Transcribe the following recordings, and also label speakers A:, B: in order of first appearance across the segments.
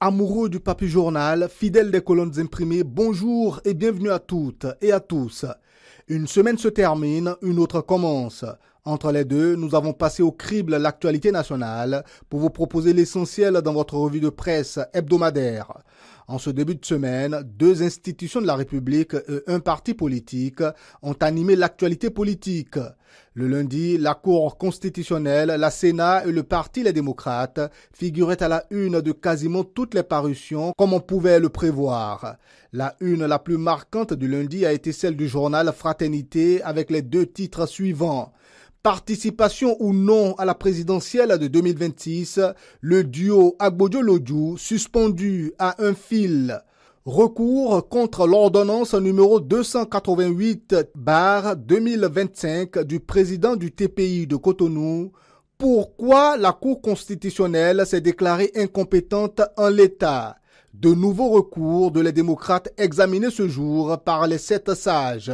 A: Amoureux du papier journal, fidèles des colonnes imprimées, bonjour et bienvenue à toutes et à tous. Une semaine se termine, une autre commence. Entre les deux, nous avons passé au crible l'actualité nationale pour vous proposer l'essentiel dans votre revue de presse hebdomadaire. En ce début de semaine, deux institutions de la République et un parti politique ont animé l'actualité politique. Le lundi, la Cour constitutionnelle, la Sénat et le Parti Les Démocrates figuraient à la une de quasiment toutes les parutions comme on pouvait le prévoir. La une la plus marquante du lundi a été celle du journal Fraternité avec les deux titres suivants. Participation ou non à la présidentielle de 2026, le duo Agbojo-Lodjou suspendu à un fil. Recours contre l'ordonnance numéro 288/2025 du président du TPI de Cotonou. Pourquoi la Cour constitutionnelle s'est déclarée incompétente en l'état? De nouveaux recours de les démocrates examinés ce jour par les 7 sages.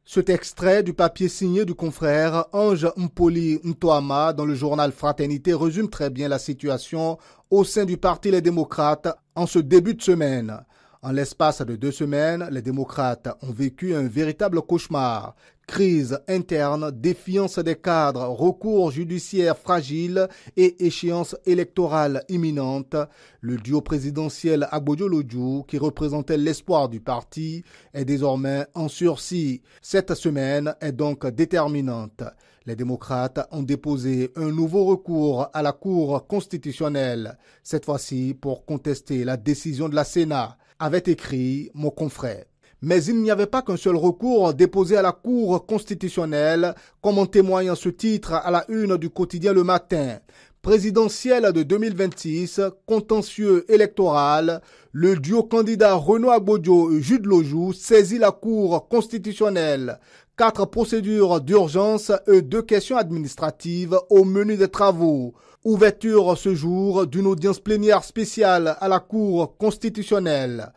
A: Cet extrait du papier signé du confrère Ange Mpoli Ntoama dans le journal Fraternité résume très bien la situation au sein du Parti Les Démocrates en ce début de semaine. En l'espace de 2 semaines, les démocrates ont vécu un véritable cauchemar. Crise interne, défiance des cadres, recours judiciaire fragile et échéance électorale imminente. Le duo présidentiel Agbojo-Lodjou, qui représentait l'espoir du parti, est désormais en sursis. Cette semaine est donc déterminante. Les démocrates ont déposé un nouveau recours à la Cour constitutionnelle, cette fois-ci pour contester la décision de la Sénat, avait écrit mon confrère. Mais il n'y avait pas qu'un seul recours déposé à la Cour constitutionnelle, comme en témoigne ce titre à la une du quotidien Le Matin. Présidentielle de 2026, contentieux électoral, le duo candidat Renaud Agbojo et Jude Lodjou saisit la Cour constitutionnelle. 4 procédures d'urgence et 2 questions administratives au menu des travaux. Ouverture ce jour d'une audience plénière spéciale à la Cour constitutionnelle.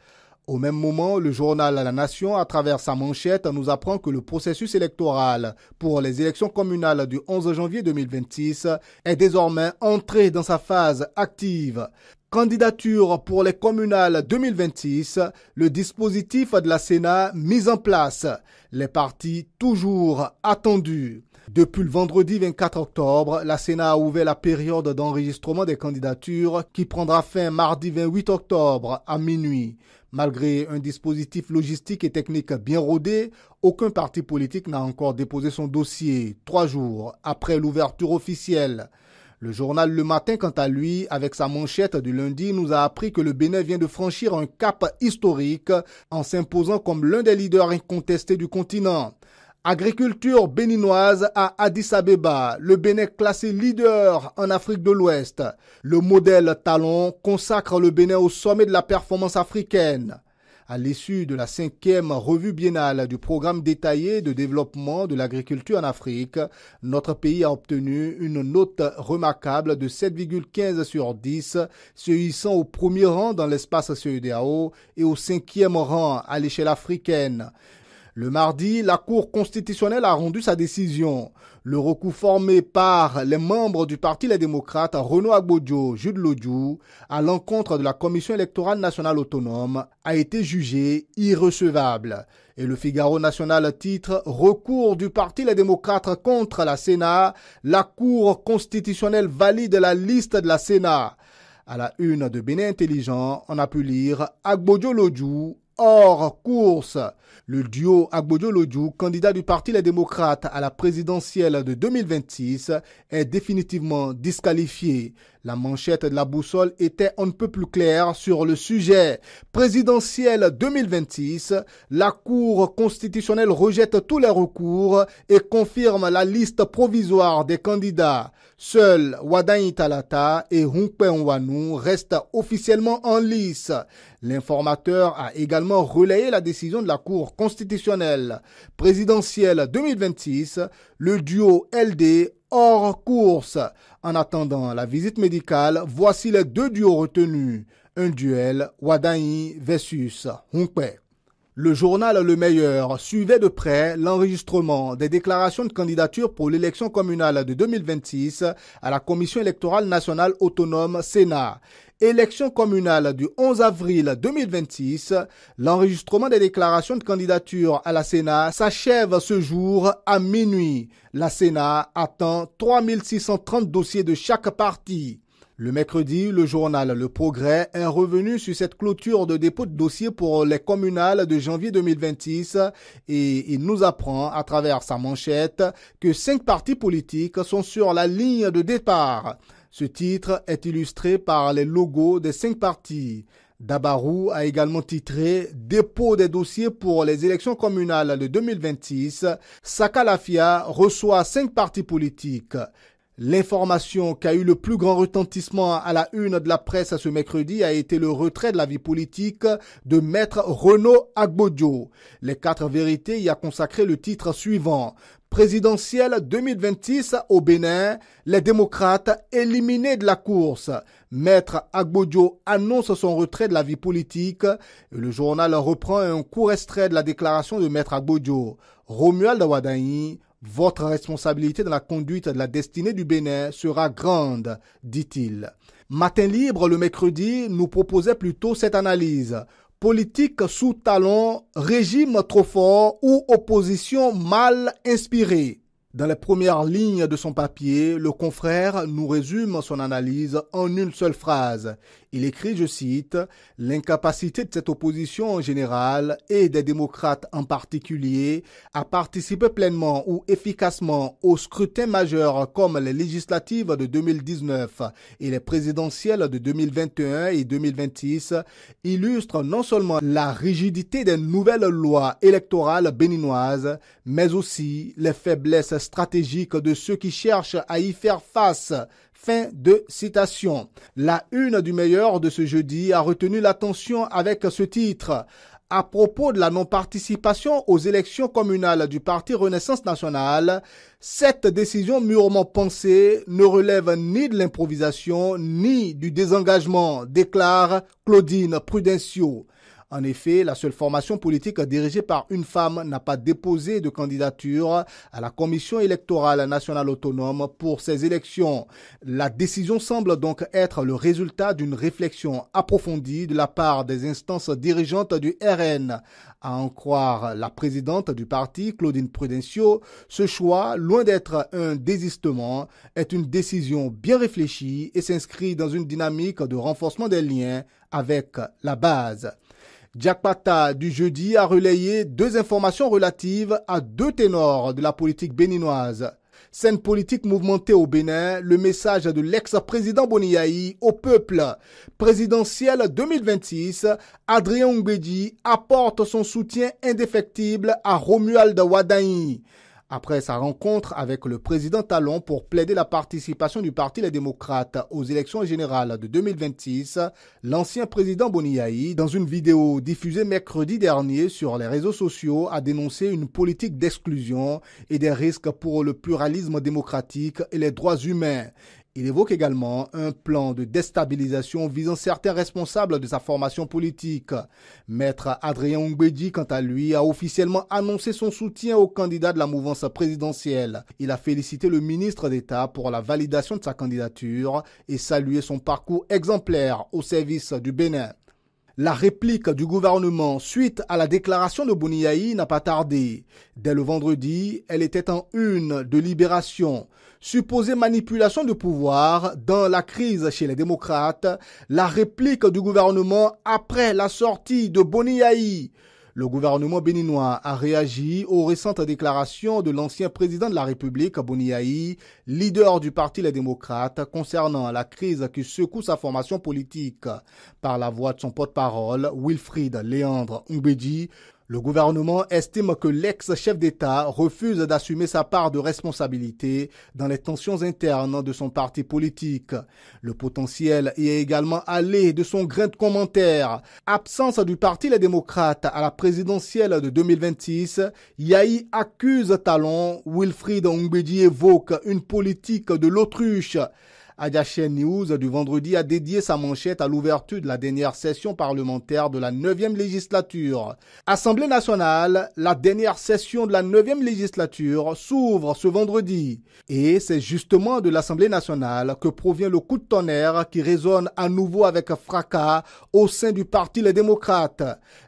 A: Au même moment, le journal La Nation, à travers sa manchette, nous apprend que le processus électoral pour les élections communales du 11 janvier 2026 est désormais entré dans sa phase active. Candidature pour les communales 2026, le dispositif de la Sénat mis en place. Les partis toujours attendus. Depuis le vendredi 24 octobre, la Sénat a ouvert la période d'enregistrement des candidatures qui prendra fin mardi 28 octobre à minuit. Malgré un dispositif logistique et technique bien rodé, aucun parti politique n'a encore déposé son dossier 3 jours après l'ouverture officielle. Le journal Le Matin, quant à lui, avec sa manchette du lundi, nous a appris que le Bénin vient de franchir un cap historique en s'imposant comme l'un des leaders incontestés du continent. Agriculture béninoise à Addis Abeba, le Bénin classé leader en Afrique de l'Ouest. Le modèle Talon consacre le Bénin au sommet de la performance africaine. À l'issue de la 5e revue biennale du programme détaillé de développement de l'agriculture en Afrique, notre pays a obtenu une note remarquable de 7,15 sur 10, se hissant au premier rang dans l'espace CEDEAO et au 5e rang à l'échelle africaine. Le mardi, la Cour constitutionnelle a rendu sa décision. Le recours formé par les membres du Parti Les Démocrates, Renaud Agbojo, Jude Lodjou, à l'encontre de la Commission électorale nationale autonome, a été jugé irrecevable. Et le Figaro national titre « Recours du Parti Les Démocrates contre la Sénat, la Cour constitutionnelle valide la liste de la Sénat ». À la une de Bénin Intelligent, on a pu lire « Agbojo-Lodjou ». Hors course, le duo Agbojo-Lodjou, candidat du Parti Les Démocrates à la présidentielle de 2026, est définitivement disqualifié. La manchette de la boussole était on ne peut plus claire sur le sujet. Présidentielle 2026, la Cour constitutionnelle rejette tous les recours et confirme la liste provisoire des candidats. Seuls Wadain Talata et Hunkpe Nwanou restent officiellement en lice. L'informateur a également relayé la décision de la Cour constitutionnelle. Présidentielle 2026, le duo LD hors course. En attendant la visite médicale, voici les 2 duos retenus. Un duel Wadain versus Hunkpe. Le journal Le Meilleur suivait de près l'enregistrement des déclarations de candidature pour l'élection communale de 2026 à la Commission électorale nationale autonome Sénat. élection communale du 11 avril 2026, l'enregistrement des déclarations de candidature à la Sénat s'achève ce jour à minuit. La Sénat attend 3630 dossiers de chaque parti. Le mercredi, le journal Le Progrès est revenu sur cette clôture de dépôt de dossiers pour les communales de janvier 2026 et il nous apprend à travers sa manchette que 5 partis politiques sont sur la ligne de départ. Ce titre est illustré par les logos des 5 partis. Dabarou a également titré « Dépôt des dossiers pour les élections communales de 2026 ». Sakalafia reçoit 5 partis politiques. L'information qui a eu le plus grand retentissement à la une de la presse ce mercredi a été le retrait de la vie politique de Maître Renaud Agbodio. Les 4 vérités y a consacré le titre suivant. Présidentielle 2026 au Bénin, les démocrates éliminés de la course. Maître Agbodio annonce son retrait de la vie politique et le journal reprend un court extrait de la déclaration de Maître Agbodio. Romuald Wadaï, votre responsabilité dans la conduite de la destinée du Bénin sera grande, dit-il. Matin Libre, le mercredi, nous proposait plutôt cette analyse. Politique sous talon, régime trop fort ou opposition mal inspirée. Dans les premières lignes de son papier, le confrère nous résume son analyse en une seule phrase. Il écrit, je cite, « L'incapacité de cette opposition en général et des démocrates en particulier à participer pleinement ou efficacement aux scrutins majeurs comme les législatives de 2019 et les présidentielles de 2021 et 2026 illustre non seulement la rigidité des nouvelles lois électorales béninoises, mais aussi les faiblesses stratégiques de ceux qui cherchent à y faire face. » Fin de citation. La une du meilleur de ce jeudi a retenu l'attention avec ce titre. À propos de la non-participation aux élections communales du Parti Renaissance Nationale, cette décision mûrement pensée ne relève ni de l'improvisation ni du désengagement, déclare Claudine Prudencio. En effet, la seule formation politique dirigée par une femme n'a pas déposé de candidature à la Commission électorale nationale autonome pour ces élections. La décision semble donc être le résultat d'une réflexion approfondie de la part des instances dirigeantes du RN. À en croire la présidente du parti, Claudine Prudencio, ce choix, loin d'être un désistement, est une décision bien réfléchie et s'inscrit dans une dynamique de renforcement des liens avec la base. Jack Pata du jeudi a relayé 2 informations relatives à 2 ténors de la politique béninoise. Scène politique mouvementée au Bénin, le message de l'ex-président Boniaï au peuple. Présidentielle 2026, Adrien Ngbeji apporte son soutien indéfectible à Romuald Wadaï. Après sa rencontre avec le président Talon pour plaider la participation du Parti Les Démocrates aux élections générales de 2026, l'ancien président Boniaï, dans une vidéo diffusée mercredi dernier sur les réseaux sociaux, a dénoncé une politique d'exclusion et des risques pour le pluralisme démocratique et les droits humains. Il évoque également un plan de déstabilisation visant certains responsables de sa formation politique. Maître Adrien Ngbeji, quant à lui, a officiellement annoncé son soutien au candidat de la mouvance présidentielle. Il a félicité le ministre d'État pour la validation de sa candidature et salué son parcours exemplaire au service du Bénin. La réplique du gouvernement suite à la déclaration de Boniaï n'a pas tardé. Dès le vendredi, elle était en une de Libération. Supposée manipulation de pouvoir dans la crise chez les démocrates, la réplique du gouvernement après la sortie de Boniaï. Le gouvernement béninois a réagi aux récentes déclarations de l'ancien président de la République, Boniaï, leader du Parti Les Démocrates, concernant la crise qui secoue sa formation politique. Par la voix de son porte-parole, Wilfried Léandre Ngbeji, le gouvernement estime que l'ex-chef d'État refuse d'assumer sa part de responsabilité dans les tensions internes de son parti politique. Le potentiel y est également allé de son grain de commentaire. Absence du Parti Les Démocrates à la présidentielle de 2026, Yahi accuse Talon, Wilfried Ngbeji évoque une politique de l'autruche. Adiaché News du vendredi a dédié sa manchette à l'ouverture de la dernière session parlementaire de la 9e législature. Assemblée nationale, la dernière session de la 9e législature s'ouvre ce vendredi. Et c'est justement de l'Assemblée nationale que provient le coup de tonnerre qui résonne à nouveau avec fracas au sein du Parti Les Démocrates.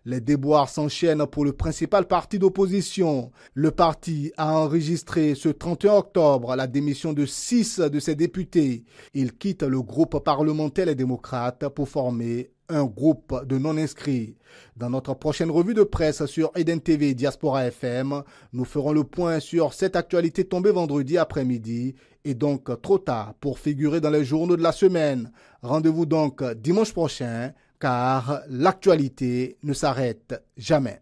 A: Les déboires s'enchaînent pour le principal parti d'opposition. Le parti a enregistré ce 31 octobre la démission de 6 de ses députés. Il quitte le groupe parlementaire Les Démocrates pour former un groupe de non-inscrits. Dans notre prochaine revue de presse sur Eden TV et Diaspora FM, nous ferons le point sur cette actualité tombée vendredi après-midi et donc trop tard pour figurer dans les journaux de la semaine. Rendez-vous donc dimanche prochain car l'actualité ne s'arrête jamais.